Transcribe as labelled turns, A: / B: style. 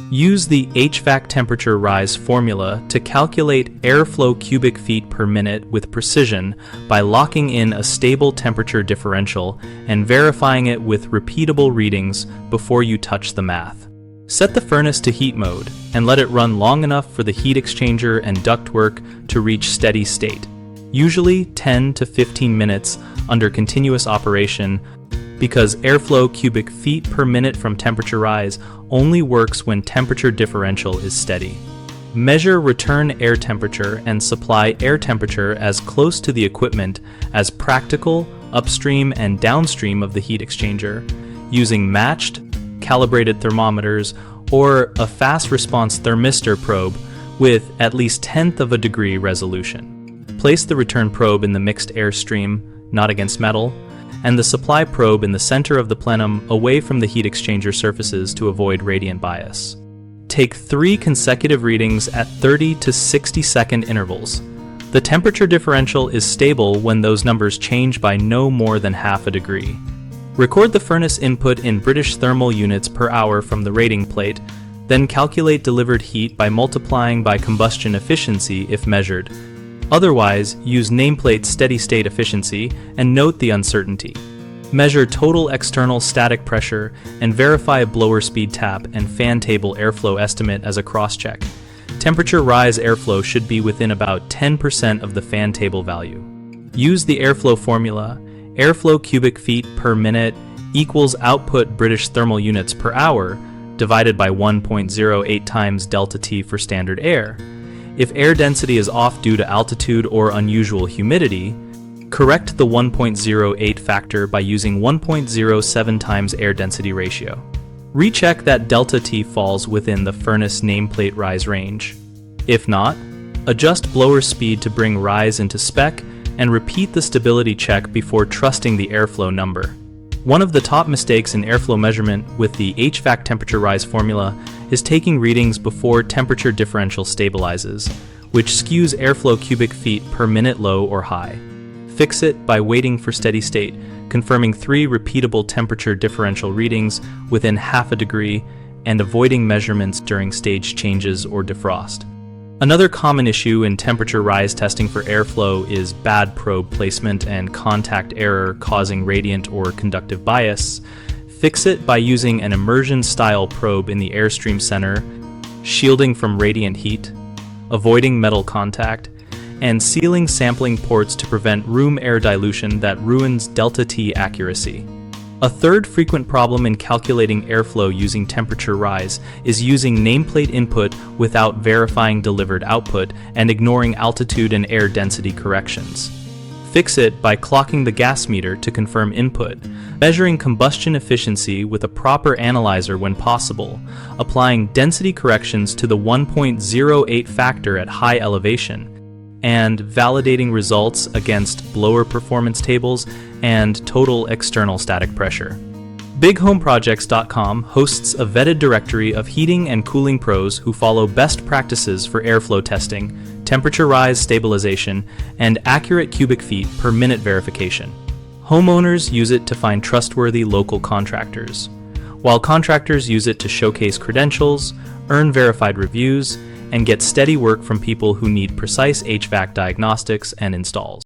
A: Use the HVAC temperature rise formula to calculate airflow cubic feet per minute with precision by locking in a stable temperature differential and verifying it with repeatable readings before you touch the math. Set the furnace to heat mode and let it run long enough for the heat exchanger and ductwork to reach steady state, usually 10 to 15 minutes under continuous operation, because airflow cubic feet per minute from temperature rise only works when temperature differential is steady. Measure return air temperature and supply air temperature as close to the equipment as practical upstream and downstream of the heat exchanger, using matched, calibrated thermometers or a fast response thermistor probe with at least 1/10 of a degree resolution. Place the return probe in the mixed air stream, not against metal, and the supply probe in the center of the plenum away from the heat exchanger surfaces to avoid radiant bias. Take 3 consecutive readings at 30 to 60 second intervals. The temperature differential is stable when those numbers change by no more than half a degree. Record the furnace input in British thermal units per hour from the rating plate, then calculate delivered heat by multiplying by combustion efficiency if measured. Otherwise, use nameplate steady-state efficiency and note the uncertainty. Measure total external static pressure and verify blower speed tap and fan table airflow estimate as a cross-check. Temperature rise airflow should be within about 10% of the fan table value. Use the airflow formula. Airflow cubic feet per minute equals output British thermal units per hour divided by 1.08 times delta T for standard air. If air density is off due to altitude or unusual humidity, correct the 1.08 factor by using 1.07 times air density ratio. Recheck that delta T falls within the furnace nameplate rise range. If not, adjust blower speed to bring rise into spec and repeat the stability check before trusting the airflow number. One of the top mistakes in airflow measurement with the HVAC temperature rise formula is taking readings before temperature differential stabilizes, which skews airflow cubic feet per minute low or high. Fix it by waiting for steady state, confirming 3 repeatable temperature differential readings within half a degree, and avoiding measurements during stage changes or defrost. Another common issue in temperature rise testing for airflow is bad probe placement and contact error causing radiant or conductive bias. Fix it by using an immersion-style probe in the airstream center, shielding from radiant heat, avoiding metal contact, and sealing sampling ports to prevent room air dilution that ruins delta T accuracy. A third frequent problem in calculating airflow using temperature rise is using nameplate input without verifying delivered output and ignoring altitude and air density corrections. Fix it by clocking the gas meter to confirm input, measuring combustion efficiency with a proper analyzer when possible, applying density corrections to the 1.08 factor at high elevation, and validating results against blower performance tables and total external static pressure. BigHomeProjects.com hosts a vetted directory of heating and cooling pros who follow best practices for airflow testing, temperature rise stabilization, and accurate cubic feet per minute verification. Homeowners use it to find trustworthy local contractors, while contractors use it to showcase credentials, earn verified reviews, and get steady work from people who need precise HVAC diagnostics and installs.